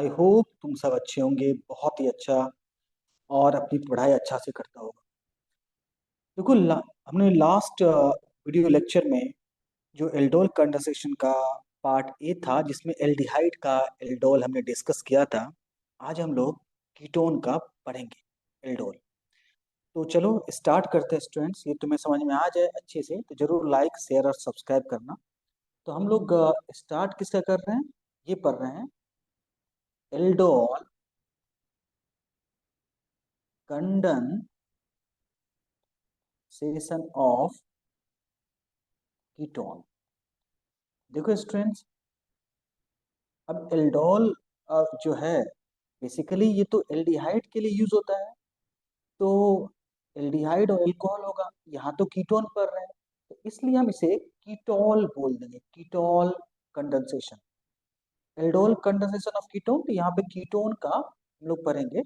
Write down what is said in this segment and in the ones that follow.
I hope तुम सब अच्छे होंगे, बहुत ही अच्छा। और अपनी पढ़ाई अच्छा से करता होगा। देखो हमने लास्ट वीडियो लेक्चर में जो एल्डोल कंडेंसेशन का पार्ट ए था, जिसमें एल्डिहाइड का एल्डोल हमने डिस्कस किया था। आज हम लोग कीटोन का पढ़ेंगे, एल्डोल। तो चलो स्टार्ट करते हैं स्टूडेंट्स। ये तुम्हें समझ में आ जाए अच्छे से तो जरूर लाइक शेयर और सब्सक्राइब करना। तो हम लोग स्टार्ट किसका कर रहे हैं? ये पढ़ रहे हैं एल्डोल कंडेंसेशन ऑफ कीटोन। देखो स्टूडेंट्स, अब एल्डोल जो है बेसिकली ये तो एल्डिहाइड के लिए यूज होता है। तो एल्डिहाइड और एल्कोहल होगा, यहाँ तो कीटोन पढ़ रहे हैं, तो इसलिए हम इसे कीटोल बोल देंगे। Ketol condensation, aldol condensation of ketone. तो यहाँ पे कीटोन का हम लोग पढ़ेंगे,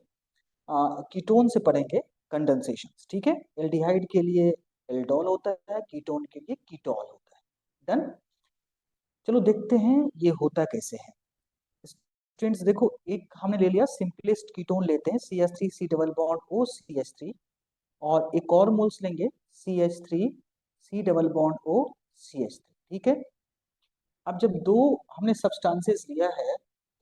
कीटोन से पढ़ेंगे कंडेंसेशन। ठीक है, एल्डिहाइड के लिए एल्डोल होता है, कीटोन के लिए कीटोल होता है। डन। चलो देखते हैं ये होता कैसे है। स्टूडेंट्स देखो, एक हमने ले लिया सिंपलेस्ट कीटोन, लेते हैं CH3 C double bond O CH3, और एक और मोल्स लेंगे CH3 C double bond O CH3। ठीक है, अब जब दो हमने सब्सटेंसेस लिया है,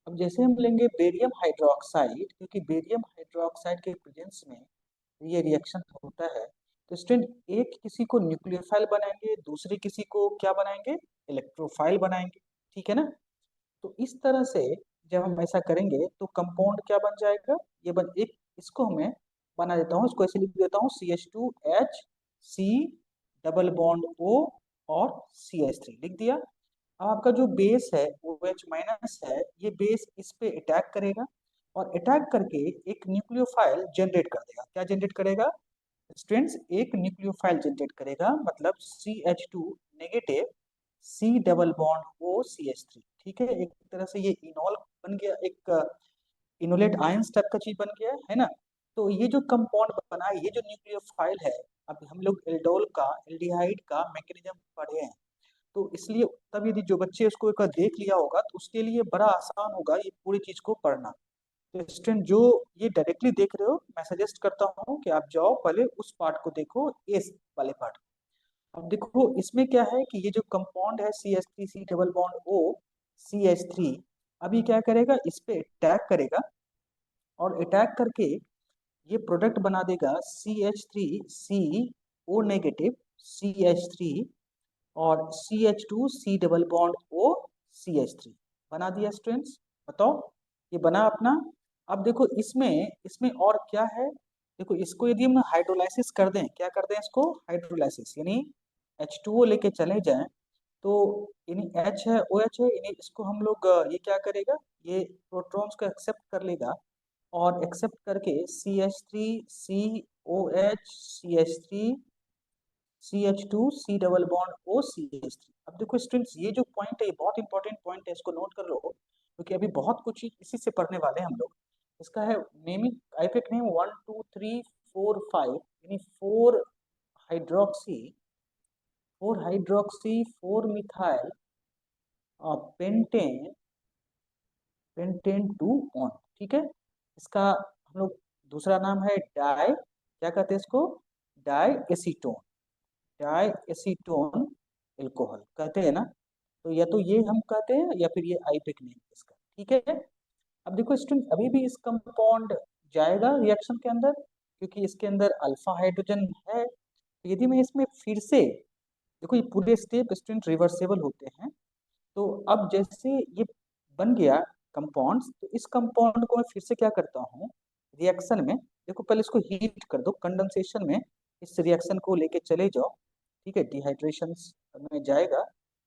अब जैसे हम लेंगे बेरियम हाइड्रोक्साइड, क्योंकि बेरियम हाइड्रोक्साइड के प्रेजेंस में ये रिएक्शन होता है। तो स्टूडेंट एक किसी को न्यूक्लियोफाइल बनाएंगे, दूसरे किसी को क्या बनाएंगे? इलेक्ट्रोफाइल बनाएंगे। ठीक है ना? तो इस तरह से जब हम ऐसा करेंगे तो कंपाउंड क्या बन जाएगा? ये बन एक, इसको हमें बना देता हूँ, इसको ऐसे लिख देता हूँ CH2H, C double bond O और CH3 लिख दिया। अब आपका जो बेस है OH माइनस है, ये बेस इस पे अटैक करेगा और अटैक करके एक न्यूक्लियोफाइल जनरेट कर देगा। क्या जनरेट करेगा स्टूडेंट्स? एक न्यूक्लियोफाइल जनरेट करेगा, मतलब CH2 negative C double bond O CH3। ठीक है, एक तरह से ये इनॉल बन गया, एक इनोलेट आयंस टाइप का चीज बन गया है ना? तो ये जो कंपाउंड बना है, ये जो न्यूक्लियोफाइल है, अब हम लोग एल्डोल का, एल्डिहाइड का मैकेनिज्म पढ़े हैं। तो इसलिए तब यदि जो बच्चे इसको एक बार देख लिया होगा तो उसके लिए बड़ा आसान होगा ये पूरी चीज को पढ़ना। तो स्टूडेंट जो ये डायरेक्टली देख रहे हो, मैं सजेस्ट करता हूँ कि आप जाओ पहले उस पार्ट को देखो, इस वाले पार्ट। अब देखो इसमें क्या है कि ये जो कंपाउंड है CH3 C double bond O CH3, अभी क्या करेगा? इस पे अटैक करेगा और अटैक करके ये प्रोडक्ट बना देगा CH3CO नेगेटिव CH3 और CH2 C double bond O CH3 बना दिया। स्टूडेंट्स बताओ, ये बना अपना। अब देखो इसमें इसमें और क्या है? देखो इसको यदि हम हाइड्रोलाइसिस कर दें, क्या कर दें इसको? हाइड्रोलाइसिस, यानी H2O लेके चले जाएं, तो यानी H है OH है, यानी इसको हम लोग ये क्या करेगा? ये प्रोटॉन्स को एक्सेप्ट कर लेगा और एक्सेप्ट करके CH3 COH CH3 CH2 C double bond O CH3। अब देखो स्टूडेंट्स, ये जो पॉइंट है ये बहुत इंपॉर्टेंट पॉइंट है, इसको नोट कर लो, क्योंकि अभी बहुत कुछ इसी से पढ़ने वाले हैं हम लोग। इसका है नेमिंग, आईपेक नेम 1 2 3 4 5, यानी 4 hydroxy 4 methyl pentane pentane 2 on. ठीक है, इसका हम लोग दूसरा नाम है डाई, क्या कहते हैं इसको? Diacetone, diacetone alcohol कहते हैं ना? तो या तो ये हम कहते हैं या फिर ये आईपेक नेम इसका। ठीक है, अब देखो स्टूडेंट, अभी भी इस कंपाउंड जाएगा रिएक्शन के अंदर, क्योंकि इसके अंदर अल्फा हाइड्रोजन है। तो यदि मैं इसमें फिर से, देखो ये पूरे स्टेप स्टूडेंट रिवर्सेबल होते हैं। तो अब जैसे ये बन गया कंपाउंड्स, तो इस कंपाउंड को मैं फिर से क्या करता हूँ रिएक्शन में? देखो पहले इसको हीट कर दो, कंडेंसेशन में इस रिएक्शन को लेके चले जाओ। ठीक है, डिहाइड्रेशन में जाएगा।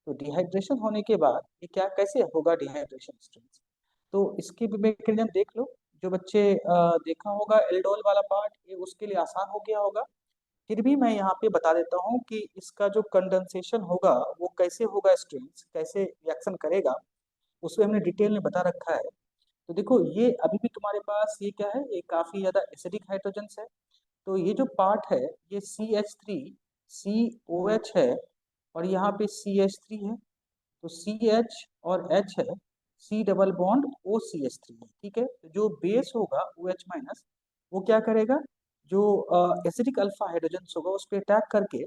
तो डिहाइड्रेशन होने के बाद ये क्या, कैसे होगा डिहाइड्रेशन स्टूडेंट्स? तो इसके भी मैकेनिज्म देख लो। जो बच्चे देखा होगा एल्डोल वाला पार्ट, ये उसके लिए आसान हो गया होगा। फिर भी मैं यहाँ पे बता देता हूँ कि इसका जो कंडेंसेशन होगा वो कैसे होगा स्टूडेंट्स, कैसे रिएक्शन करेगा, उसमें हमने डिटेल में बता रखा है। तो देखो ये अभी भी तुम्हारे पास ये क्या है? ये काफी ज्यादा एसिडिक हाइड्रोजन है। तो ये जो पार्ट है ये CH3 COH है और यहाँ पे CH3 है। तो CH और H है, C double bond O C H three है, ठीक है। तो जो बेस होगा ओ एच माइनस, वो क्या करेगा, जो एसिडिक अल्फा हाइड्रोजन होगा उस पर अटैक करके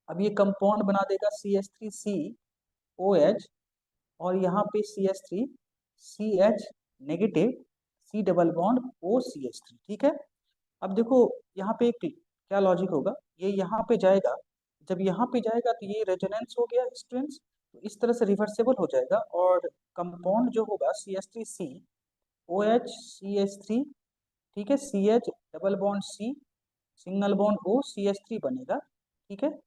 अब ये कंपाउंड बना देगा C H three C O H, और यहाँ पे C H three C H negative C double bond O C H three, ठीक है। अब देखो यहाँ पे एक क्या लॉजिक होगा, ये यहाँ पे जाएगा, जब यहाँ पे जाएगा तो ये रेजोनेंस हो गया स्टूडेंट्स, तो इस तरह से रिवर्सेबल हो जाएगा, और कंपाउंड जो होगा C H three C O H C H three, ठीक है, C H double bond C single bond O C H three बनेगा, ठीक है।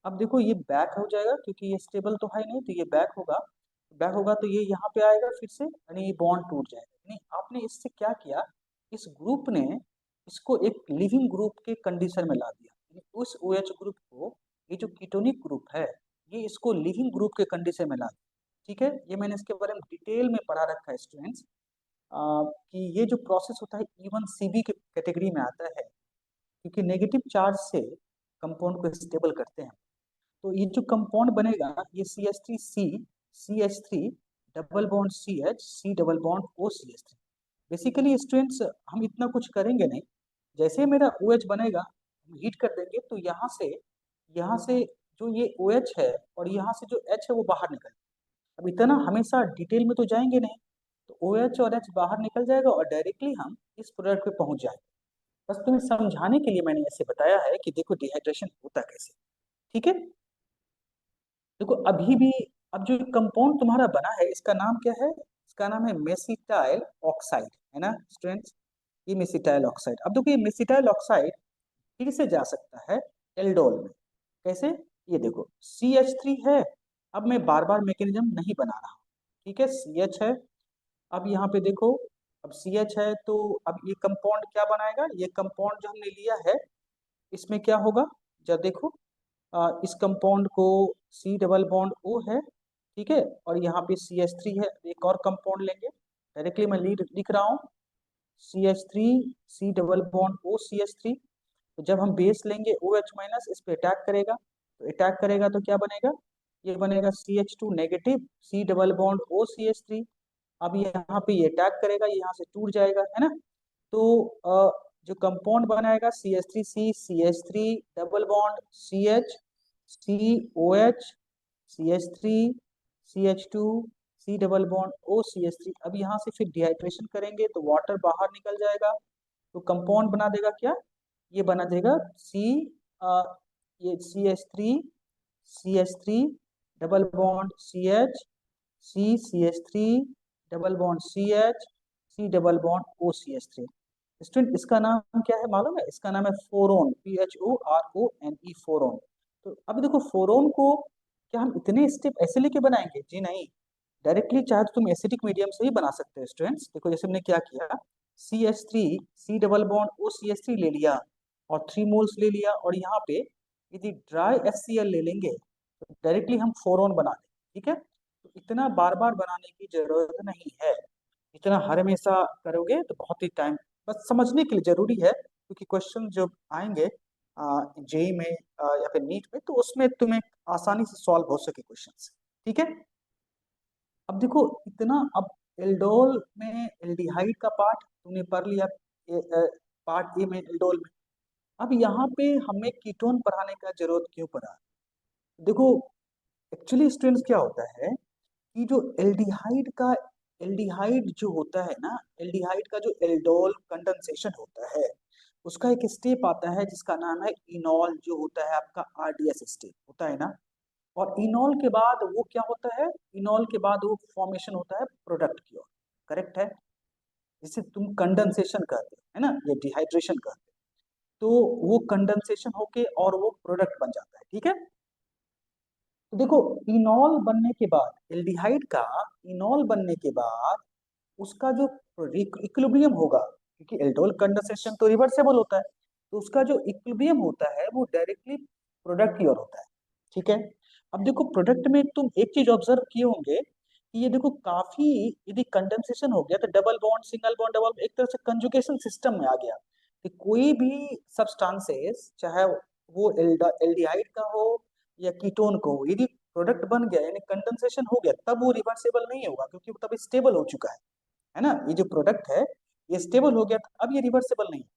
अब देखो ये बैक हो जाएगा क्योंकि ये स्टेबल तो है नहीं, तो ये बैक होगा तो ये यहाँ पे आएगा फिर से, यानी ये बॉन्ड टूट जाएगा। नहीं, आपने इससे क्या किया, इस ग्रुप ने इसको एक लिविंग ग्रुप के कंडीशन में ला दिया, यानी उस ओ एच ग्रुप को, ये जो कीटोनिक ग्रुप है, ये इसको लिविंग ग्रुप के कंडीशन में ला दिया, ठीक है। ये मैंने इसके बारे में डिटेल में पढ़ा रखा है स्टूडेंट्स, कि ये जो प्रोसेस होता है इवन सीबी के कैटेगरी में आता है, क्योंकि नेगेटिव चार्ज से कंपाउंड को स्टेबल करते हैं। तो ये जो कंपाउंड बनेगा ये C H three C H three double bond C double bond O C H three. Basically students हम इतना कुछ करेंगे नहीं, जैसे मेरा ओ एच बनेगा हम हीट कर देंगे तो यहाँ से जो ये ओ एच है और यहाँ से जो एच है वो बाहर निकल, अब इतना हमेशा डिटेल में तो जाएंगे नहीं, तो ओ एच और एच बाहर निकल जाएगा और डायरेक्टली हम इस प्रोडक्ट पे पहुंच जाएंगे। बस तुम्हें समझाने के लिए मैंने ऐसे बताया है कि देखो डिहाइड्रेशन होता कैसे, ठीक है। देखो अभी भी, अब जो कंपाउंड तुम्हारा बना है इसका नाम क्या है, इसका नाम है मेसिटाइल ऑक्साइड, है ना स्टूडेंट्स, ये मेसिटाइल ऑक्साइड। अब देखो ये मेसिटाइल ऑक्साइड फिर से जा सकता है एल्डोल में, कैसे, ये देखो सी एच थ्री है, अब मैं बार बार मैकेनिज्म नहीं बना रहा हूँ, ठीक है, सी एच है, अब यहाँ पे देखो, अब सी एच है तो अब ये कंपाउंड क्या बनाएगा, ये कंपाउंड जो हमने लिया है इसमें क्या होगा, जब देखो इस कंपाउंड को सी डबल बॉन्ड ओ है, ठीक है, और यहाँ पे सी एच थ्री है, एक और कंपाउंड लेंगे, डायरेक्टली मैं लिख रहा हूँ C H three C double bond O C H three. तो जब हम बेस लेंगे ओ एच माइनस, इस पे अटैक करेगा, तो अटैक करेगा तो क्या बनेगा, ये बनेगा C H two negative C double bond O C H three. अब यहाँ पे ये अटैक करेगा, ये यहाँ से टूट जाएगा, है ना। तो जो कंपाउंड बनाएगा C H three C H three double bond C O H C H three C H two C double bond O C H three. अब यहाँ से फिर डिहाइड्रेशन करेंगे तो वाटर बाहर निकल जाएगा, तो कंपाउंड बना देगा क्या, ये बना देगा आ, ये C H three double bond C H three double bond C double bond O C H three. Student इसका नाम क्या है मालूम है, इसका नाम है phorone, P H O R O N E, phorone. तो अब देखो फोरोन को क्या हम इतने स्टेप ऐसे लेके बनाएंगे, जी नहीं, डायरेक्टली चाहे तो तुम एसिडिक मीडियम से ही बना सकते हो स्टूडेंट्स। देखो जैसे हमने क्या किया, C H three C double bond O C H three ले लिया और 3 मोल्स ले लिया, और यहाँ पे यदि ड्राई एच सी एल ले लेंगे तो डायरेक्टली हम फोरोन बना देंगे, ठीक है। तो इतना बार बार बनाने की जरूरत नहीं है, इतना हर हमेशा करोगे तो बहुत ही टाइम, बस समझने के लिए जरूरी है, क्योंकि क्वेश्चन जब आएंगे जेई में या फिर नीट में, तो उसमें तुम्हें आसानी से सॉल्व हो सके क्वेश्चंस, ठीक है। अब देखो इतना, अब एल्डोल में एल्डिहाइड का पार्ट तुमने पढ़ लिया, पार्ट ए में एल्डोल में, अब यहाँ पे हमें कीटोन पढ़ाने का जरूरत क्यों पड़ा, देखो एक्चुअली स्टूडेंट्स क्या होता है कि जो एल्डिहाइड जो होता है ना, एल्डिहाइड का जो एल्डोल कंडेंसेशन होता है, उसका एक स्टेप आता है जिसका नाम है इनॉल, जो होता है आपका आरडीएस स्टेप होता है ना। और इनॉल के बाद वो क्या होता है, इनॉल के बाद वो फॉर्मेशन होता है प्रोडक्ट की ओर, करेक्ट है, जिसे तुम कंडेंसेशन कहते हो, है ना, या डिहाइड्रेशन कहते हो। तो वो कंडेंसेशन होके और वो प्रोडक्ट बन जाता है, ठीक है। तो देखो इनॉल बनने के बाद एल्डिहाइड का, इनॉल बनने के बाद उसका जो इक्विलिब्रियम होगा, क्योंकि एल्डोल कंडेंसेशन तो रिवर्सेबल होता है, तो उसका जो इक्विलिब्रियम होता है वो डायरेक्टली प्रोडक्ट की ओर होता है, ठीक है। अब देखो प्रोडक्ट में तुम एक चीज ऑब्जर्व किए होंगे कि ये देखो काफी, यदि कंडेंसेशन हो गया तो double bond single bond double, एक तरह से कंजुगेशन सिस्टम में आ गया, कि कोई भी सब्सटेंसेस चाहे वो एल्डिहाइड का हो या कीटोन को हो, यदि प्रोडक्ट बन गया यानी कंडेंसेशन हो गया, तब वो रिवर्सेबल नहीं होगा क्योंकि वो तब स्टेबल हो चुका है ना। ये जो प्रोडक्ट है ये स्टेबल हो गया, अब ये रिवर्सेबल नहीं है।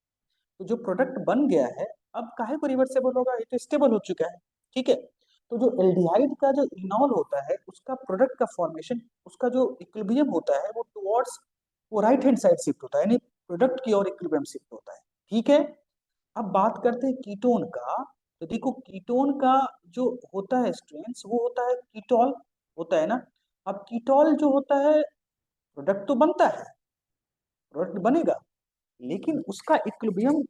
तो जो प्रोडक्ट बन गया है अब काहे को रिवर्सेबल होगा, ये तो स्टेबल हो चुका है। ठीक है, तो जो एल्डिहाइड का जो इनॉल होता है उसका प्रोडक्ट का फॉर्मेशन, उसका जो इक्विलिब्रियम होता है वो टुवर्ड्स वो राइट हैंड साइड शिफ्ट होता है, यानी प्रोडक्ट की ओर इक्विलिब्रियम शिफ्ट होता है। ठीक है, अब बात करते हैं कीटोन का। तो देखो कीटोन का जो होता है स्ट्रेंथ वो होता है कीटोल होता है ना। अब कीटोल जो होता है प्रोडक्ट तो बनता है, प्रोडक्ट बनेगा, लेकिन उसका इक्विलिब्रियम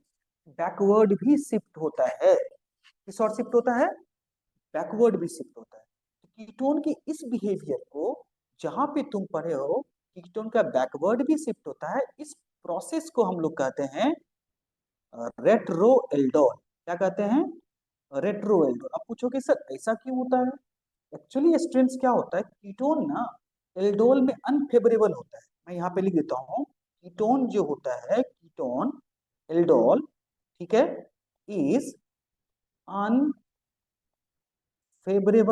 बैकवर्ड भी शिफ्ट होता है। किस ओर शिफ्ट होता है, बैकवर्ड भी शिफ्ट होता है। तो कीटोन के इस बिहेवियर को जहां पे तुम पढ़े हो कीटोन का बैकवर्ड भी शिफ्ट होता है, इस प्रोसेस को हम लोग कहते हैं रेट्रो एल्डोल। क्या कहते हैं, रेट्रो एल्डोल। अब पूछोगे सर ऐसा क्यों होता है, एक्चुअली स्ट्रेंथ क्या होता है, कीटोन ना एल्डोल में अनफेवरेबल होता है। मैं यहाँ पे लिख देता हूँ, कीटोन जो होता है कीटोन एल्डोल, ठीक है, इज अनफेवरेबल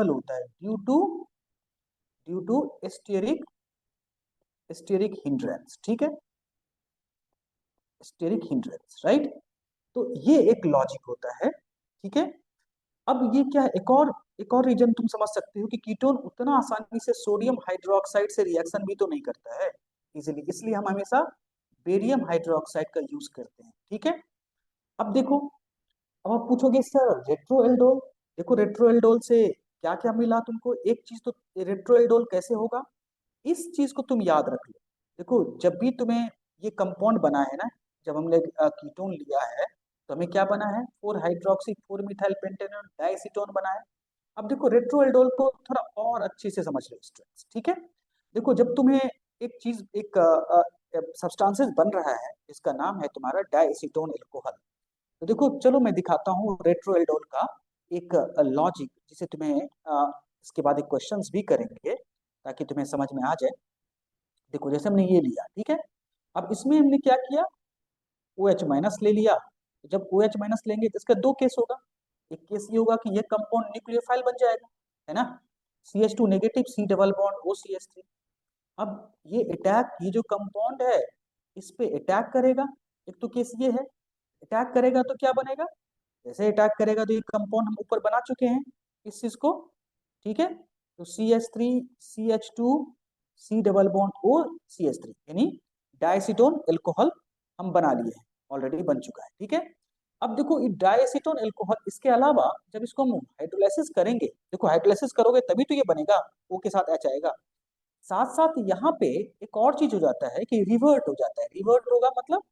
होता है due to steric steric hindrance. ठीक है, स्टेरिक हिंड्रेंस, राइट। तो ये एक लॉजिक होता है। ठीक है, अब ये क्या है, एक और रीजन तुम समझ सकते हो कि कीटोन उतना आसानी से सोडियम हाइड्रोक्साइड से रिएक्शन भी तो नहीं करता है इजीली, इसलिए हम हमेशा बेरियम हाइड्रोक्साइड का यूज करते हैं। ठीक है, अब देखो, अब आप पूछोगे सर रेट्रोएल्डोल, देखो रेट्रोएल्डोल से क्या क्या मिला तुमको, एक चीज तो रेट्रोएल्डोल कैसे होगा, इस चीज को तुम याद रख लो। देखो जब भी तुम्हें ये कंपाउंड बना है ना, जब हमने कीटोन लिया है तो हमें क्या बना है, 4 हाइड्रोक्सी 4 मिथाइल पेंटेनॉल डाइएसीटोन बना है। अब देखो रेट्रोएल्डोल को थोड़ा और अच्छे से समझ लो स्टूडेंट्स। ठीक है, देखो जब तुम्हें एक चीज एक सब्सटेंसेस बन रहा है इसका नाम है तुम्हारा डाइएसीटोन एल्कोहल। तो देखो चलो मैं दिखाता हूँ रेट्रोएल्डोल का एक लॉजिक, जिसे तुम्हें इसके बाद एक क्वेश्चंस भी करेंगे ताकि तुम्हें समझ में आ जाए। देखो जैसे हमने ये लिया, ठीक है, अब इसमें हमने क्या किया, ओ एच माइनस ले लिया। तो जब ओ एच माइनस लेंगे तो इसका दो केस होगा, एक केस ये होगा कि ये कंपाउंड न्यूक्लियोफाइल बन जाएगा, है ना, CH2 negative C double bond OCH3। अब ये अटैक, ये जो कंपाउंड है इस पे अटैक करेगा, एक तो केस ये है, अटैक करेगा तो क्या बनेगा, जैसे अटैक करेगा तो ये कंपाउंड हम ऊपर बना चुके हैं इस चीज को। ठीक है, तो CH3 CH2 C double bond O CH3 यानी डाइएसीटोन एल्कोहल हम बना लिए हैं, ऑलरेडी बन चुका है। ठीक है, अब देखो ये डाइएसीटोन एल्कोहल, इसके अलावा जब इसको हम हाइड्रोलाइसिस करेंगे, देखो हाइड्रोलाइसिस करोगे तभी तो ये बनेगा, O के साथ H आएगा। साथ साथ यहाँ पे एक और चीज हो जाता है कि रिवर्ट हो जाता है, रिवर्ट होगा मतलब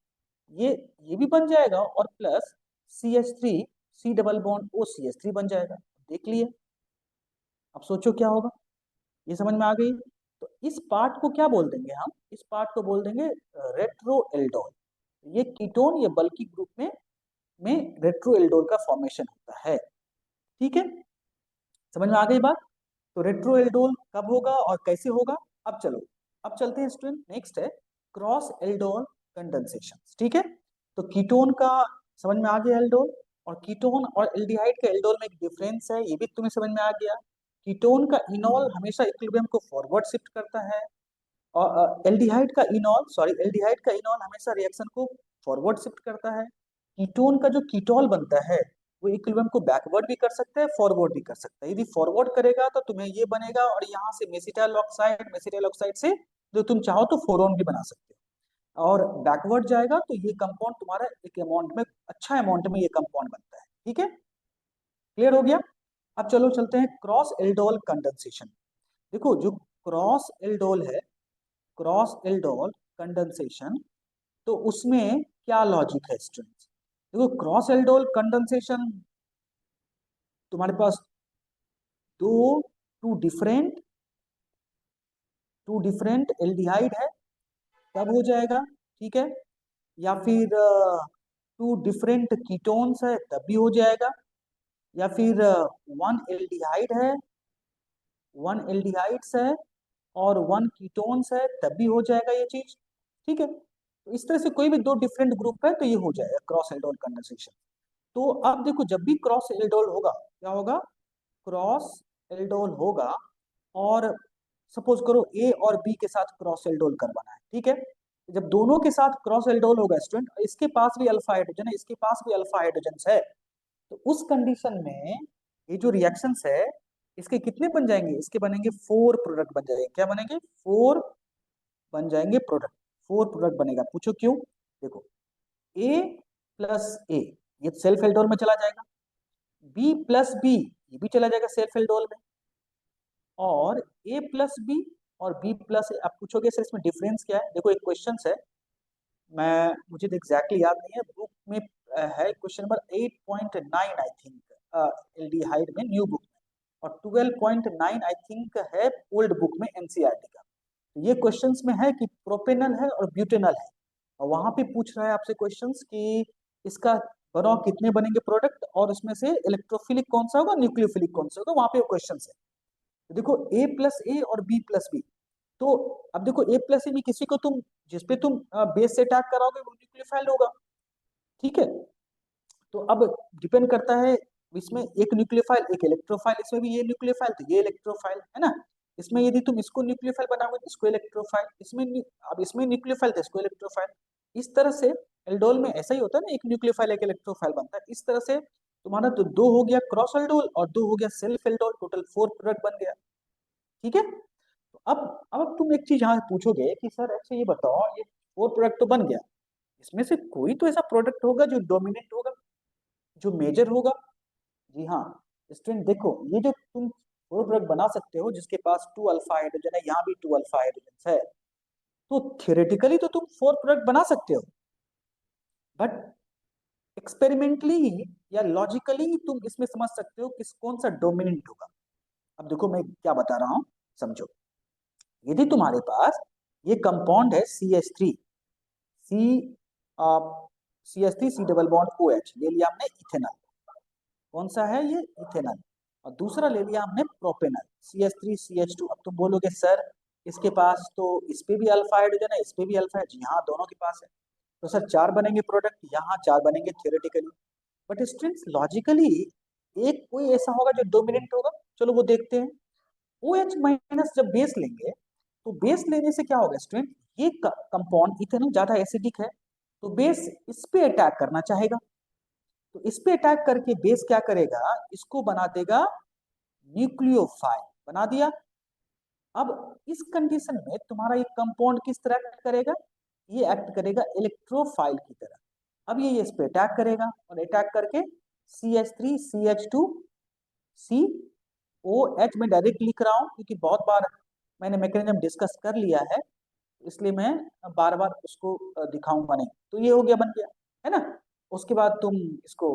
ये भी बन जाएगा और plus CH3 C double bond OCH3 बन जाएगा। देख लिए, अब सोचो क्या होगा, ये समझ में आ गई। तो इस पार्ट को क्या बोल देंगे हम, इस पार्ट को बोल देंगे रेट्रोएल्डोल। ये कीटोन या बल्कि ग्रुप में रेट्रोएल्डोल का फॉर्मेशन होता है। ठीक है, समझ में आ गई बात। तो रेट्रोएल्डोल कब होगा और कैसे होगा, अब चलो, अब चलते हैं स्टूडेंट, नेक्स्ट है क्रॉस एल्डोल कंडेंसेशन। ठीक है, तो कीटोन का समझ में आ गया एल्डोल, और कीटोन और एल्डिहाइड का एल्डोल में एक डिफरेंस है, ये भी तुम्हें समझ में आ गया। कीटोन का इनॉल हमेशा इक्विलिब्रियम को फॉरवर्ड शिफ्ट करता है, और एल्डिहाइड का इनॉल हमेशा रिएक्शन को फॉरवर्ड शिफ्ट करता है। कीटोन का जो कीटोल बनता है वो इक्विलिब्रियम को बैकवर्ड भी कर सकता है, फॉरवर्ड भी कर सकता है। यदि फॉरवर्ड करेगा तो तुम्हें ये बनेगा, और यहाँ से मेसिटाइल ऑक्साइड से जो तुम चाहो तो फोरोन भी बना सकते हो, और बैकवर्ड जाएगा तो ये कंपाउंड तुम्हारा एक अमाउंट में, अच्छा अमाउंट में ये कंपाउंड बनता है। ठीक है, क्लियर हो गया। अब चलो चलते हैं क्रॉस एल्डोल कंडेंसेशन। देखो जो क्रॉस एल्डोल है, क्रॉस एल्डोल कंडेंसेशन, तो उसमें क्या लॉजिक है स्टूडेंट्स, देखो क्रॉस एल्डोल कंडेंसेशन तुम्हारे पास दो टू डिफरेंट एल्डिहाइड है तब हो जाएगा। ठीक है, या फिर टू डिफरेंट कीटोन्स है तब भी हो जाएगा, या फिर वन एल्डिहाइड है, वन एल्डिहाइड्स है और वन कीटोन्स है तब भी हो जाएगा ये चीज। ठीक है, तो इस तरह से कोई भी दो डिफरेंट ग्रुप है तो ये हो जाएगा क्रॉस एल्डोल कंडेंसेशन। तो अब देखो जब भी क्रॉस एल्डोल होगा क्या होगा, क्रॉस एल्डोल होगा और सपोज करो ए और बी के साथ क्रॉस एल्डोल करवाना है, ठीक है। जब दोनों के साथ क्रॉस एल्डोल होगा स्टूडेंट, इसके पास भी अल्फा हाइड्रोजन है, इसके पास भी अल्फा हाइड्रोजन है, तो उस कंडीशन में ये जो रिएक्शंस है इसके कितने बन जाएंगे, इसके बनेंगे 4 प्रोडक्ट बन जाएंगे। क्या बनेंगे? 4 बन जाएंगे प्रोडक्ट। 4 प्रोडक्ट बनेगा। पूछो क्यों? देखो, ए प्लस ए ये सेल्फ एल्डोल में चला जाएगा, बी प्लस बी ये भी चला जाएगा सेल्फ एल्डोल में, और ए प्लस बी और बी प्लस ए। आप पूछोगे सर इसमें डिफरेंस क्या है? देखो एक क्वेश्चन है, मैं मुझे तो एग्जैक्टली याद नहीं है, बुक में है question number 8.9 I think, aldehyde में न्यू बुक में, और 12.9 आई थिंक है ओल्ड बुक में एनसीईआरटी का। तो ये क्वेश्चंस में है कि प्रोपेनल है और ब्यूटेनल है, और वहां पे पूछ रहा है आपसे क्वेश्चंस कि इसका बनाओ कितने बनेंगे प्रोडक्ट, और उसमें से इलेक्ट्रोफिलिक कौन सा होगा, न्यूक्लियोफिलिक कौन सा होगा, वहां पे क्वेश्चन है। तो देखो ए प्लस ए और बी प्लस बी, तो अब देखो ए प्लस ए में किसी को तुम जिसपे तुम बेस से अटैक कराओगे वो न्यूक्लियोफाइल होगा, ठीक है। तो अब डिपेंड करता है, इसमें एक न्यूक्लियोफाइल एक इलेक्ट्रोफाइल, इसमें भी ये न्यूक्लियोफाइल तो ये इलेक्ट्रोफाइल है ना। इसमें यदि तुम इसको न्यूक्लियोफाइल बनाओगे तो इसको इलेक्ट्रोफाइल, अब इसमें न्यूक्लियोफाइल तो इसको इलेक्ट्रोफाइल। इस तरह से एल्डोल में ऐसा ही होता है ना, एक न्यूक्लियोफाइल एक इलेक्ट्रोफाइल बनता है। इस तरह से तुम्हारा तो 2 हो गया क्रॉस एल्डोल और 2 हो गया सेल्फ एल्डोल, टोटल 4 प्रोडक्ट बन गया, ठीक है। तो अब तुम एक चीज यहाँ पूछोगे कि सर अच्छा ये बताओ, ये 4 प्रोडक्ट तो बन गया, इसमें से कोई तो ऐसा प्रोडक्ट होगा जो डोमिनेंट होगा, जो मेजर होगा। जी हाँ स्टूडेंट, देखो ये जो तुम 4 प्रोडक्ट बना सकते हो जिसके पास 2 अल्फा हाइड्रोजन है, यहाँ भी 2 अल्फा हाइड्रोजन है, तो थियोरेटिकली तो तुम 4 प्रोडक्ट बना सकते हो, बट एक्सपेरिमेंटली या लॉजिकली तुम इसमें समझ सकते हो किस कौन सा डोमिनेंट होगा। अब देखो मैं क्या बता रहा हूं, समझो। यदि तुम्हारे पास ये कंपाउंड है CH3, C CH3 C double bond OH ले लिया हमने, इथेनॉल, कौन सा है ये, इथेनॉल। और दूसरा ले लिया हमने प्रोपेनल, CH3CH2। अब तुम बोलोगे सर इसके पास तो इस पे भी अल्फा हाइड्रोजन है, इस पे भी अल्फा है। जी हाँ दोनों के पास है, तो सर 4 बनेंगे प्रोडक्ट, यहाँ 4 बनेंगे थियोरेटिकली, बट स्टूडेंट्स लॉजिकली एक कोई ऐसा होगा जो डोमिनेंट होगा। चलो वो देखते हैं। OH माइनस जब बेस लेंगे, तो बेस लेने से क्या होगा स्टूडेंट, ये कंपाउंड इथेनॉल ज्यादा एसिडिक है, तो बेस इस पे अटैक करना चाहेगा, तो इस पे अटैक करके बेस क्या करेगा, इसको बना देगा न्यूक्लियोफाइल, बना दिया। अब इस कंडीशन में तुम्हारा ये कंपाउंड किस तरह एक्ट करेगा, ये एक्ट करेगा इलेक्ट्रोफाइल की तरह। अब ये इस पे अटैक करेगा और अटैक करके CH3CH2COH में डायरेक्ट लिख रहा हूं क्योंकि बहुत बार मैंने मैकेनिज्म डिस्कस कर लिया है, इसलिए मैं बार बार उसको दिखाऊंगा नहीं। तो ये हो गया, बन गया, है ना। उसके बाद तुम इसको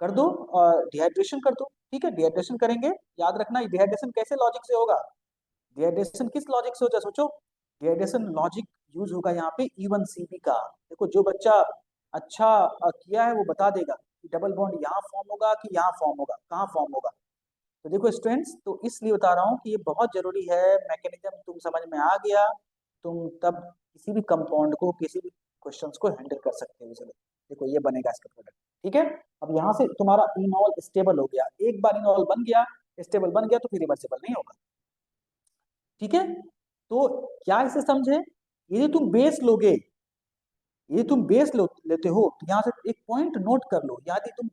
कर दो और डिहाइड्रेशन कर दो, ठीक है। डिहाइड्रेशन करेंगे, याद रखना डिहाइड्रेशन कैसे लॉजिक से होगा, डिहाइड्रेशन किस लॉजिक से होता है सोचो। डिहाइड्रेशन लॉजिक यूज होगा यहाँ पे E1CP का। देखो जो बच्चा अच्छा किया है वो बता देगा कि डबल बॉन्ड यहाँ फॉर्म होगा कि यहाँ फॉर्म होगा, कहाँ फॉर्म होगा। तो देखो स्टूडेंट्स, तो इसलिए बता रहा हूँ कि ये बहुत जरूरी है, मैकेनिज्म तुम समझ में आ गया, तुम तब किसी भी कंपाउंड को किसी भी क्वेश्चंस को हैंडल कर सकते हो। चलो देखो ये बनेगा इसका प्रोडक्ट, ठीक है। अब यहाँ से तुम्हारा इनॉल स्टेबल हो गया, एक बार इनॉल बन गया, स्टेबल बन गया तो फिर रिवर्सिबल नहीं होगा, ठीक है। तो क्या इसे समझे, यदि तुम बेस लोगे, यदि तुम लेते हो तो यहाँ से एक पॉइंट नोट कर लो, यदि तुम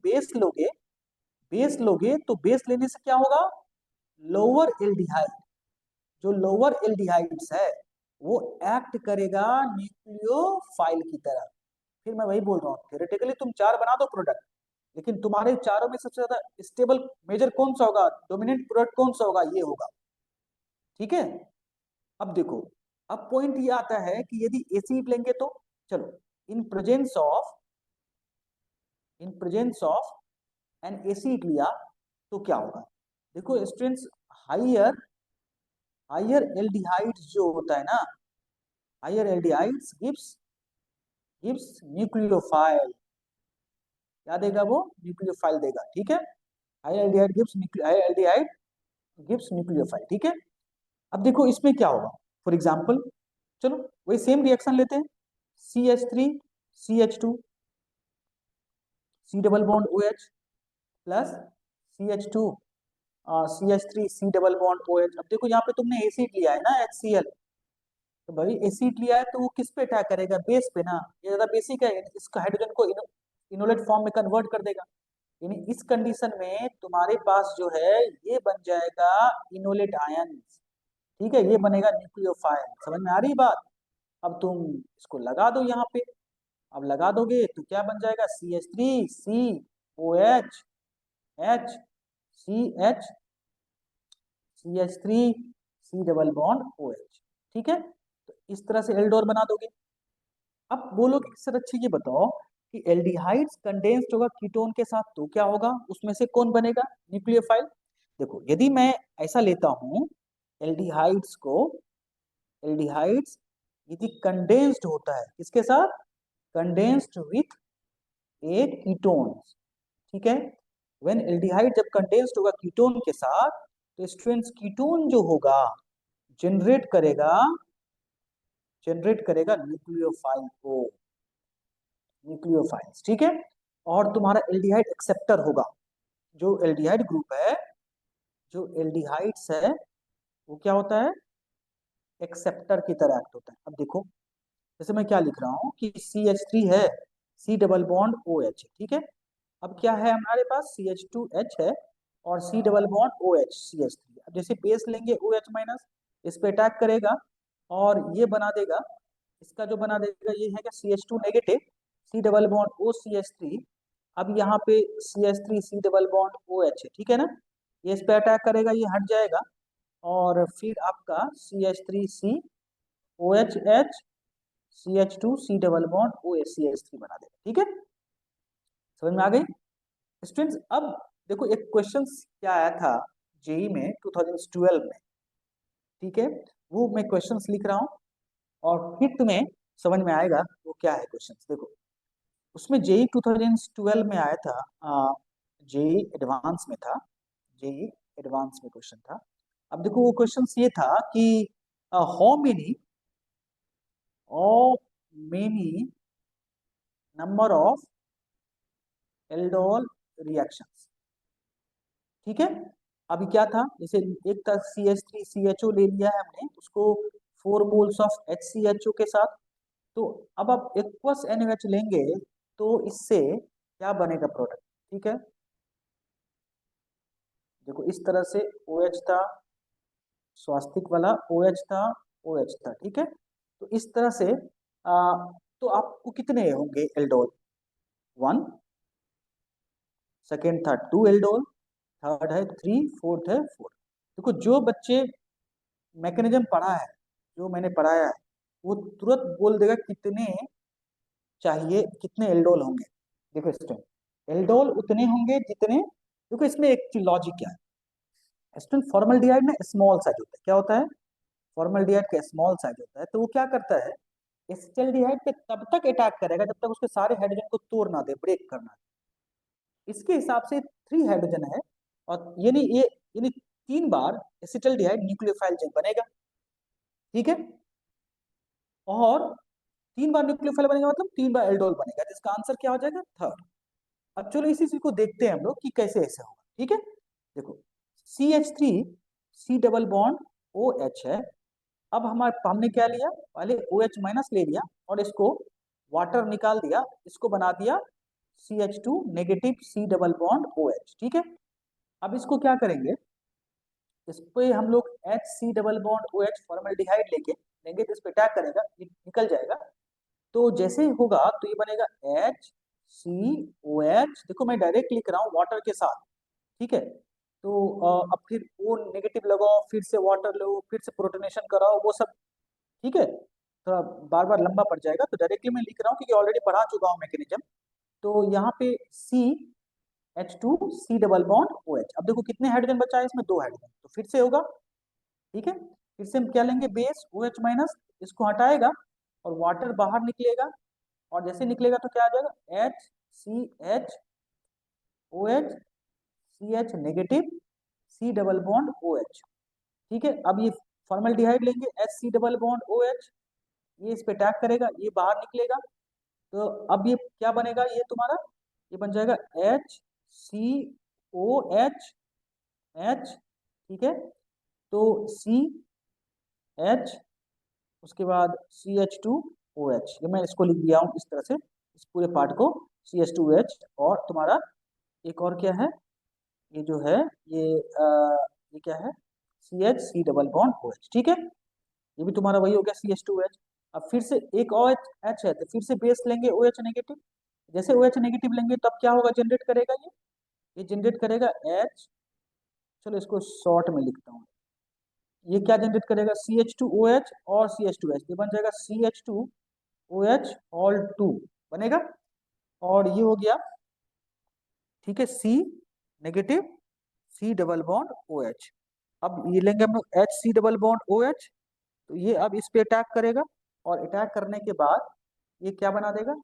बेस लोगे तो बेस लेने से क्या होगा, लोअर एल्डिहाइड, जो लोअर एल्डिहाइड्स है वो एक्ट करेगा न्यूक्लियोफाइल की तरह। फिर मैं वही बोल रहा हूँ, थियोरेटिकली तुम 4 बना दो प्रोडक्ट, लेकिन तुम्हारे चारों में सबसे ज्यादा स्टेबल मेजर कौन सा होगा, डोमिनेंट प्रोडक्ट कौन सा होगा, ये होगा, ठीक है। अब देखो, अब पॉइंट ये आता है कि यदि एसिड लेंगे तो, चलो in presence of N acid लिया तो क्या होगा। देखो स्टूडेंट्स, हाइयर हाइयर एल्डिहाइड्स जो होता है ना, हाइयर एल्डिहाइड्स गिव्स न्यूक्लियोफाइल, क्या देगा वो, न्यूक्लियोफाइल देगा, ठीक है। हाइयर एल्डिहाइड गिव्स न्यूक्लियोफाइल, ठीक है। अब देखो इसमें क्या होगा, फॉर एग्जाम्पल, चलो वही सेम रिएक्शन लेते हैं, CH3CH2 C double bond OH plus CH2 CH3 C double bond OH। अब देखो यहाँ पे तुमने एसिड लिया है ना HCl, तो भाई एसिड लिया है तो वो किस पे अटैक करेगा, बेस पे ना। ये ज्यादा बेसिक है, इसका हाइड्रोजन को इनोलेट फॉर्म में कन्वर्ट कर देगा। यानी इस कंडीशन में तुम्हारे पास जो है ये बन जाएगा इनोलेट आयन। ठीक है, ये बनेगा न्यूक्लियोफाइल। समझ में आ रही बात? अब तुम इसको लगा दो यहाँ पे। अब लगा दोगे तो क्या बन जाएगा, CH3COH, CH3C double bond OH। ठीक है, तो इस तरह से एल्डोर बना दोगे। अब बोलोगे सर अच्छा ये बताओ कि एल्डिहाइड्स कंडेंस्ड होगा कीटोन के साथ तो क्या होगा, उसमें से कौन बनेगा न्यूक्लियोफाइल। देखो यदि मैं ऐसा लेता हूं एल्डिहाइड्स को, एल्डिहाइड्स यदि कंडेंस्ड होता है किसके साथ, कंडेंस्ड विथ ए कीटोन। ठीक है, व्हेन एल्डिहाइड जब कंडेंस्ड होगा कीटोन के साथ, तो स्टूडेंट्स कीटोन जो होगा जनरेट करेगा, जनरेट करेगा न्यूक्लियोफाइल को, न्यूक्लियोफाइल्स। ठीक है, और तुम्हारा एल्डिहाइड एक्सेप्टर होगा। जो एल्डिहाइड ग्रुप है, जो एल्डिहाइड्स है वो क्या होता है, एक्सेप्टर की तरह एक्ट होता है। अब देखो जैसे मैं क्या लिख रहा हूँ कि CH3 है, C डबल बॉन्ड OH। ठीक है, अब क्या है हमारे पास CH2H है और C double bond OH CH3। अब जैसे बेस लेंगे OH-, इस पे अटैक करेगा और ये बना देगा, इसका जो बना देगा ये है कि CH2 negative, C double bond OCH3। अब यहाँ पे CH3C डबल बॉन्ड OH है, ठीक है ना, ये इस पे अटैक करेगा, ये हट जाएगा और फिर आपका CH3COHH CH2C double bond OH CH3 बना देगा। ठीक है, समझ में आ गई स्टूडेंट्स? अब देखो एक क्वेश्चन क्या आया था जेई में 2012 में। ठीक है, वो मैं क्वेश्चंस लिख रहा हूँ और फिर तुम्हें समझ में आएगा वो क्या है क्वेश्चंस। देखो उसमें जेई 2012 में आया था, जेई एडवांस में था, जेई एडवांस में क्वेश्चन था। अब देखो वो क्वेश्चन ये था कि how many number of aldol reactions. ठीक है, अभी क्या था, जैसे एक था CH3CHO ले लिया है हमने उसको 4 मोल्स ऑफ HCHO के साथ। तो अब आप एक्वस NaOH लेंगे तो इससे क्या बनेगा प्रोडक्ट। ठीक है, देखो इस तरह से OH था, स्वास्तिक वाला OH था, OH था। ठीक है, तो इस तरह से तो आपको कितने होंगे एल्डोल, 1, सेकेंड था 2 एल्डोल, थर्ड है 3, फोर्थ है 4। देखो जो बच्चे मैकेनिज्म पढ़ा है, जो मैंने पढ़ाया है, वो तुरंत बोल देगा कितने चाहिए, कितने एल्डोल होंगे। देखो स्टूडेंट एल्डोल उतने होंगे जितने, देखो इसमें एक लॉजिक क्या है स्टूडेंट, फॉर्मल्डिहाइड में स्मॉल साइज होता है, क्या होता है, फॉर्मल्डिहाइड का स्मॉल साइज होता है, तो वो क्या करता है एसिटाल्डिहाइड पे तब तक अटैक करेगा जब तक उसके सारे हाइड्रोजन को तोड़ ना दे, ब्रेक करना दे। इसके हिसाब से 3 हाइड्रोजन है और यानी 3 बार एसिटाल्डिहाइड न्यूक्लियोफाइल बनेगा। ठीक है, और 3 बार न्यूक्लियोफाइल बनेगा मतलब 3 बार एल्डोल बनेगा, जिसका आंसर क्या हो जाएगा, थर्ड। अब चलो इसी चीज को देखते हैं हम लोग कि कैसे ऐसे होगा। ठीक है, देखो CH3C डबल बॉन्ड OH है। अब हमने क्या लिया, पहले OH- ले लिया और इसको वाटर निकाल दिया, इसको बना दिया CH2 negative C double bond OH। ठीक है, अब इसको क्या करेंगे, इस पे हम लोग HC double bond OH formaldehyde लेंगे तो इस पे अटैक करेगा, ये निकल जाएगा। तो जैसे ही होगा तो ये बनेगा HCOH। देखो मैं डायरेक्ट लिख रहा हूँ वाटर के साथ। ठीक है, तो अब फिर वो नेगेटिव लगाओ, फिर से वाटर लो, फिर से प्रोटोनेशन कराओ, वो सब। ठीक है, थोड़ा बार बार लंबा पड़ जाएगा, तो डायरेक्टली मैं लिख रहा हूँ क्योंकि ऑलरेडी पढ़ा चुका हूँ मैकेनिज्म। तो यहाँ पे CH2C डबल बॉन्ड OH। अब देखो कितने हाइड्रोजन बचा है इसमें, 2 हाइड्रोजन, तो फिर से होगा। ठीक है, फिर से हम क्या लेंगे, बेस OH-, इसको हटाएगा और वाटर बाहर निकलेगा और जैसे निकलेगा तो क्या आ जाएगा, HCHOH CH- C double bond OH। ठीक है, अब ये फॉर्मल्डिहाइड लेंगे HC डबल बॉन्ड OH, ये इस पे अटैक करेगा, ये बाहर निकलेगा। तो अब ये क्या बनेगा, ये तुम्हारा ये बन जाएगा HCOH H, ठीक है, तो CH, उसके बाद CH2OH, ये मैं इसको लिख दिया हूँ इस तरह से, इस पूरे पार्ट को CH2OH, और तुम्हारा एक और क्या है, ये जो है ये ये क्या है, CH, C double bond OH, ठीक है, ये भी तुम्हारा वही हो गया CH2OH। अब फिर से एक और H है, तो फिर से बेस लेंगे OH नेगेटिव, जैसे OH नेगेटिव लेंगे तब क्या होगा, जनरेट करेगा ये जनरेट करेगा H, चलो इसको शॉर्ट में लिखता हूँ, ये क्या जनरेट करेगा CH2OH और CH2H, ये बन जाएगा CH2OH ऑल 2 बनेगा, और ये हो गया, ठीक है, C negative C double bond OH। अब ये लेंगे हम लोग HC डबल बॉन्ड OH, तो ये अब इस पे अटैक करेगा, और अटैक करने के बाद ये क्या बना देगा,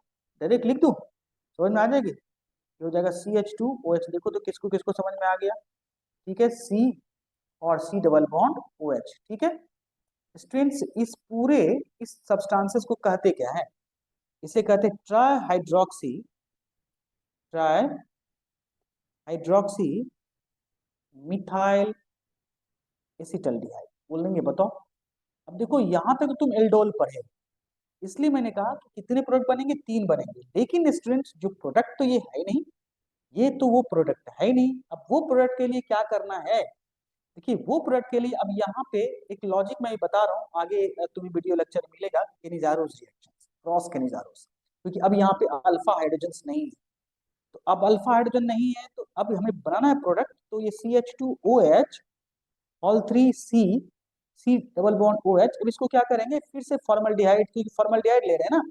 डायरेक्ट लिख दूं, समझ में आ जाएगी, ये हो जाएगा CH2OH, देखो तो किसको किसको समझ में आ गया, ठीक है, C और C डबल बॉन्ड OH, ठीक है। स्टूडेंट्स इस पूरे इस सब्सटेंसेस को कहते क्या है, इसे कहते हैं ट्राई हाइड्रोक्सी मिथाइल एसिटल्डिहाइड बोल देंगे, बताओ। अब देखो यहाँ तक तो तुम एल्डोल पढ़े, इसलिए मैंने कहा कि कितने प्रोडक्ट बनेंगे, 3 बनेंगे, लेकिन स्टूडेंट्स जो प्रोडक्ट तो ये है नहीं, ये तो वो प्रोडक्ट है ही नहीं। अब वो प्रोडक्ट के लिए क्या करना है, देखिए वो प्रोडक्ट के लिए अब यहाँ पे एक लॉजिक मैं बता रहा हूँ, आगे तुम्हें वीडियो लेक्चर मिलेगा, केनिजारोस रिएक्शन, क्रॉस केनिजारोस, क्योंकि अब यहाँ पे अल्फा हाइड्रोजन नहीं है, तो अब अल्फा हाइड्रोजन नहीं है, तो अब हमें बनाना है प्रोडक्ट, तो ये CH2OH all 3 C double bond OH, अब इसको क्या करेंगे, फिर से फॉर्मल्डिहाइड, क्योंकि फॉर्मल्डिहाइड ले रहे हैं ना,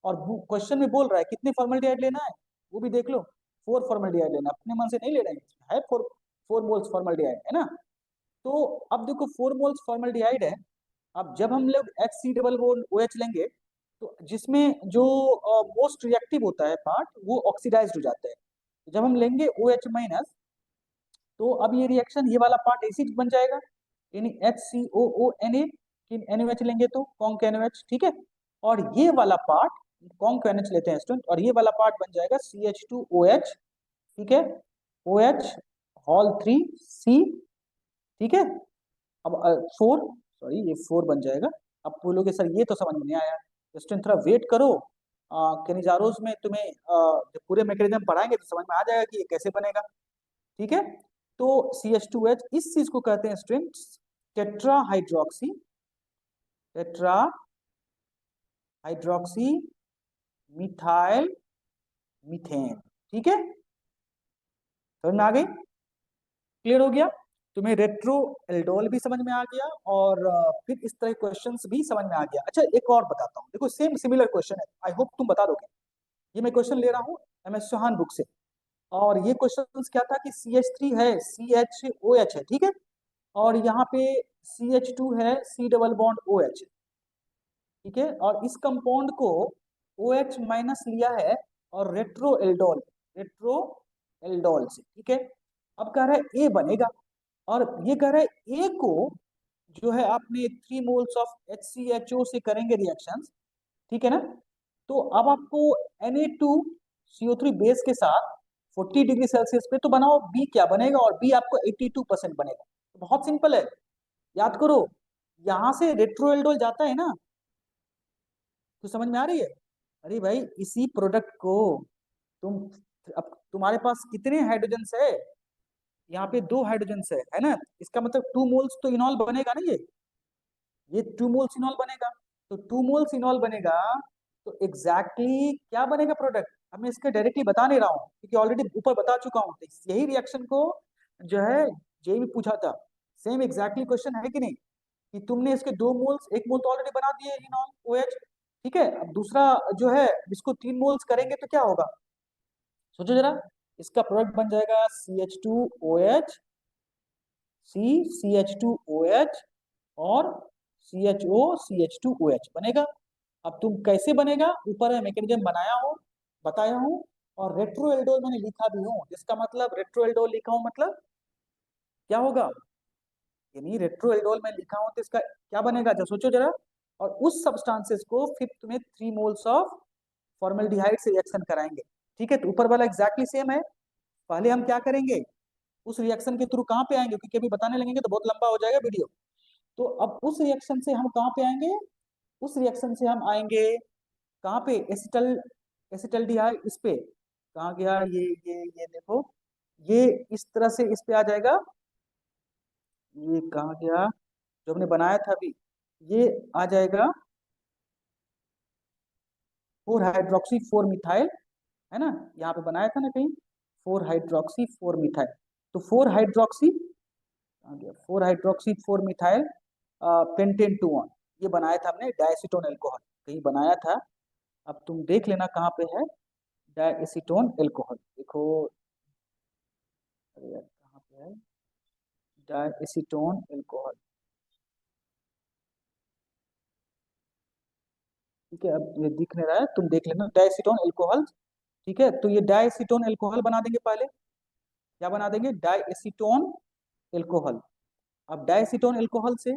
और क्वेश्चन में बोल रहा है कितने फॉर्मल्डिहाइड लेना है, वो भी देख लो, 4 फॉर्मल्डिहाइड लेना, अपने मन से नहीं ले रहे हैं, है 4 मोल्स फॉर्मल्डिहाइड है ना। तो अब देखो 4 मोल्स फॉर्मल्डिहाइड है, अब जब हम लोग HC डबल बॉन्ड OH लेंगे, तो जिसमें जो मोस्ट रिएक्टिव होता है पार्ट, वो ऑक्सीडाइज्ड हो जाता है, जब हम लेंगे OH-, तो अब ये रिएक्शन, ये वाला पार्ट एसिड बन जाएगा, यानी HCOONA, कि NaOH लेंगे तो कॉन्क NaOH, ठीक है, और ये वाला पार्ट कॉन्क NH लेते हैं स्टूडेंट, और ये वाला पार्ट बन जाएगा CH2OH, ठीक है, OH होल 3C, ठीक है। अब 4, सॉरी ये 4 बन जाएगा। अब बोलोगे सर ये तो समझ में नहीं आया, स्टूडेंट थोड़ा वेट करो, केनिजारोस में तुम्हें जब पूरे मैकेनिज्म पढ़ाएंगे तो समझ में आ जाएगा कि ये कैसे बनेगा, ठीक है। तो CH2H इस चीज को कहते हैं students tetra hydroxy methyl methane, ठीक है, समझ में आ गई, क्लियर हो गया, तुम्हें रेट्रो एल्डोल भी समझ में आ गया, और फिर इस तरह क्वेश्चंस भी समझ में आ गया। अच्छा एक और बताता हूँ, देखो सेम सिमिलर क्वेश्चन है, आई होप तुम बता दोगे, ये मैं क्वेश्चन ले रहा हूँ MS चौहान बुक से, और ये क्वेश्चन क्या था कि CH3 है, CHOH है, ठीक है, और यहाँ पे CH2 है, C डबल बॉन्ड OH, ठीक है, और इस कंपाउंड को OH- लिया है, और रेट्रो एल्डोल से, ठीक है। अब कह रहा है A बनेगा, और ये कह रहा है A को जो है आपने 3 मोल्स ऑफ HCHO से करेंगे रिएक्शन, ठीक है ना, तो अब आपको Na2CO3 बेस के साथ 40 डिग्री सेल्सियस पे तो बनाओ, B क्या बनेगा, और B आपको 82% बनेगा, तो बहुत सिंपल है, याद करो, यहां से रेट्रोएल्डोल जाता है ना, तो समझ में आ रही है, अरे भाई इसी प्रोडक्ट को तुम, अब तुम्हारे पास कितने हाइड्रोजन है, यहाँ पे 2 हाइड्रोजन है ना, इसका मतलब 2 मोल्स तो इनॉल बनेगा ना, ये 2 मोल्स इनॉल बनेगा, तो 2 मोल्स इनॉल बनेगा, तो एग्जैक्टली क्या बनेगा प्रोडक्ट, अब मैं इसके डायरेक्टली बता नहीं रहा हूँ, क्योंकि ऑलरेडी ऊपर बता चुका हूँ, तो यही रिएक्शन को जो है जे भी पूछा था, सेम एग्जैक्टली क्वेश्चन है कि नहीं, कि तुमने इसके 2 मोल्स, 1 मोल तो ऑलरेडी बना दिए इनॉल OH, ठीक है, अब दूसरा जो है इसको 3 मोल्स करेंगे तो क्या होगा, सोचो जरा, इसका प्रोडक्ट बन जाएगा CH2OH, CH2OH, और CHO CH2OH बनेगा। अब तुम कैसे बनेगा, ऊपर है मैकेनिज्म बनाया हूं, बताया हूं, और रेट्रोएल्डोल मैंने लिखा भी हूं, जिसका मतलब रेट्रोएल्डोल लिखा हूं मतलब क्या होगा, यानी रेट्रोएल्डोल में लिखा हूं तो इसका क्या बनेगा, जब सोचो जरा, और उस सब्सटेंसेस को फिर तुम्हें 3 मोल्स ऑफ फॉर्मल्डिहाइड से रिएक्शन कराएंगे, ठीक है, तो ऊपर वाला एग्जैक्टली सेम है, पहले हम क्या करेंगे, उस रिएक्शन के थ्रू कहाँ पे आएंगे, क्योंकि अभी बताने लगेंगे तो बहुत लंबा हो जाएगा वीडियो। तो अब उस रिएक्शन से हम कहाँ पे आएंगे, उस रिएक्शन से हम आएंगे कहाँ पे, एसिटल एसिटल्डिहाइड, इस पे कहाँ गया, ये देखो, ये इस तरह से इस पे आ जाएगा, ये कहाँ गया जो हमने बनाया था अभी, ये आ जाएगा 4 हाइड्रोक्सी 4 मिथाइल, है ना, यहाँ पे बनाया था ना कहीं, 4 हाइड्रोक्सी 4 मिथाइल। तो 4 हाइड्रोक्सी आ गया, 4 हाइड्रोक्सी 4 मिथाइल पेंटेन 2 1, ये बनाया था हमने डायसीटोन एल्कोहल, कहीं बनाया था। अब तुम देख लेना कहाँ पे है डायसीटोन एल्कोहल, देखो, अरे यार कहाँ पे है डायसीटोन एल्कोहल, ठीक है, अब ये दिख नहीं रहा है, तुम देख लेना डायसीटोन एल्कोहल। ठीक है, तो ये डायसीटोन एल्कोहल बना देंगे पहले, क्या बना देंगे, डायसीटोन एल्कोहल। अब डायसीटोन एल्कोहल से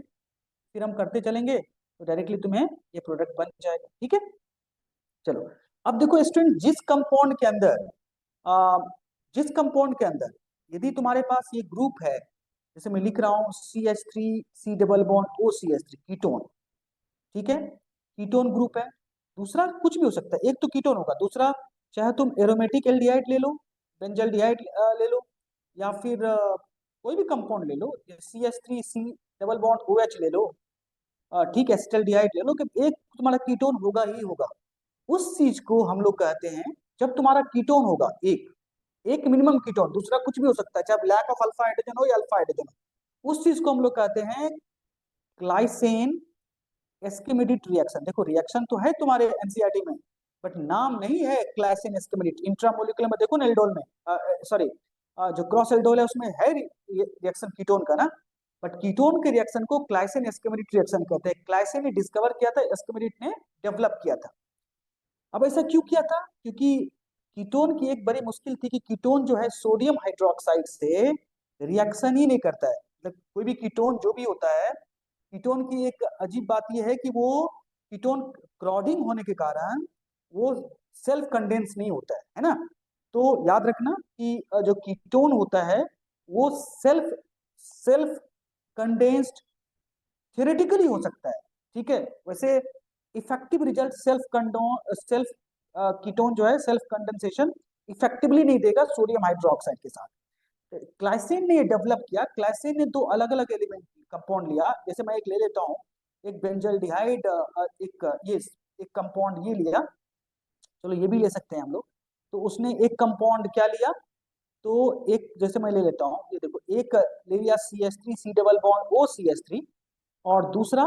फिर हम करते चलेंगे तो डायरेक्टली तुम्हें ये प्रोडक्ट बन जाएगा, ठीक है। चलो, अब देखो स्टूडेंट, आ, जिस कंपाउंड के अंदर यदि तुम्हारे पास ये ग्रुप है, जैसे मैं लिख रहा हूँ CH3 C double bond OCH3 ketone, ठीक है, कीटोन ग्रुप है। दूसरा कुछ भी हो सकता है, एक तो कीटोन होगा, दूसरा चाहे तुम एरोमेटिक एल्डिहाइड ले लो, बेंजल्डिहाइड ले लो, या फिर कोई भी कंपाउंड ले लो, CH3 C double bond OH ले लो, ठीक है, एसिटल्डिहाइड ले लो, कि एक तुम्हारा कीटोन होगा ही होगा। उस चीज को हम लोग कहते हैं, जब तुम्हारा कीटोन होगा एक एक मिनिमम कीटोन, दूसरा कुछ भी हो सकता है, चाहे लैक ऑफ अल्फा हाइड्रोजन हो या अल्फा हाइड्रोजन हो, उस चीज को हम लोग कहते हैं ग्लाइसेन एस्केमिडिट रिएक्शन। देखो रिएक्शन तो है तुम्हारे एनसीईआरटी में, बट नाम नहीं है ग्लाइसेन एस्केमिडिट। इंट्रामोलिकुलर में देखो ना एल्डोल में, सॉरी, जो क्रॉस एल्डोल है उसमें है रिएक्शन कीटोन का ना, बट कीटोन के रिएक्शन को ग्लाइसेन एस्केमिडिट रिएक्शन कहते हैं। ग्लाइसेन ने डिस्कवर किया था, एस्केमिडिट ने डेवलप किया था। अब ऐसा क्यों किया था, क्योंकि कीटोन की एक बड़ी मुश्किल थी कि कीटोन जो है सोडियम हाइड्रोक्साइड से रिएक्शन ही नहीं करता है। मतलब कोई भी कीटोन जो भी होता है, कीटोन की एक अजीब बात यह है कि वो कीटोन क्राउडिंग होने के कारण वो सेल्फ कंडेंस नहीं होता है ना। तो याद रखना कि जो कीटोन होता है वो सेल्फ सेल्फ कंडेंस्ड थियोरेटिकली हो सकता है, ठीक है। वैसे इफेक्टिव रिजल्ट सेल्फ कीटोन जो है सेल्फ कंडेंसेशन इफेक्टिवली नहीं देगा सोडियम हाइड्रोक्साइड के साथ। ग्लाइसिन ने डेवलप किया, ग्लाइसिन ने दो अलग अलग एलिमेंट कंपाउंड लिया, जैसे मैं एक ले लेता हूँ, एक बेंजल्डिहाइड, ये एक कंपाउंड ये लिया, चलो ये भी ले सकते हैं हम लोग। तो उसने एक कंपाउंड क्या लिया, तो एक जैसे मैं ले लेता हूँ, ये देखो, एक ले लिया CH3 C double bond OCH3, और दूसरा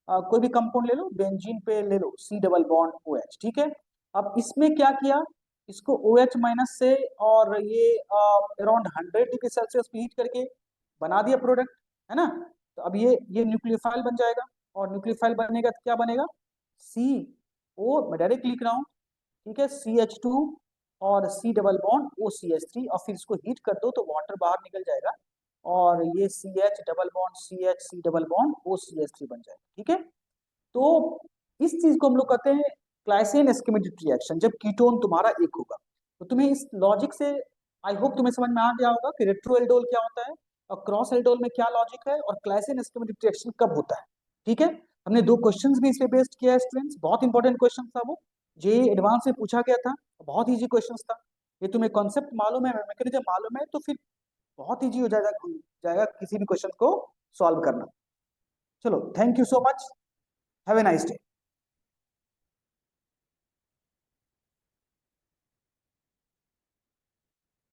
कोई भी कंपाउंड ले लो, बेंजीन पे ले लो C डबल बॉन्ड OH, ठीक है। अब इसमें क्या किया, इसको OH माइनस से और ये अराउंड 100 डिग्री सेल्सियस पे हीट करके बना दिया प्रोडक्ट, है ना। तो अब ये न्यूक्लियोफाइल बन जाएगा, और न्यूक्लियोफाइल बनने का क्या बनेगा, CO, मैं डायरेक्ट लिख रहा हूँ, ठीक है, CH2 और C डबल बॉन्ड OCH3, और फिर इसको हीट कर दो तो वाटर बाहर निकल जाएगा, और ये CH double bond CH C double bond OCH3 बन जाएगा, ठीक है। तो इस चीज को हम लोग कहते हैं ग्लाइसिन एस्केमिडिट रिएक्शन, जब कीटोन तुम्हारा एक होगा। तो तुम्हें इस लॉजिक से आई होप तुम्हें समझ में आ गया होगा कि रेट्रो एल्डोल क्या होता है, और क्रॉस एल्डोल में क्या लॉजिक है, और ग्लाइसिन एस्केमिडिट रिएक्शन कब होता है, ठीक है। हमने दो क्वेश्चंस भी इस पे बेस्ड किया है स्टूडेंट्स, बहुत इंपॉर्टेंट क्वेश्चन था वो, जे एडवांस में पूछा गया था, बहुत इजी क्वेश्चन था। ये तुम्हें कॉन्सेप्ट मालूम है, मैकेनिज्म मालूम है, तो फिर बहुत इजी हो जाएगा किसी भी क्वेश्चन को सॉल्व करना। चलो, thank you so much, have a nice day.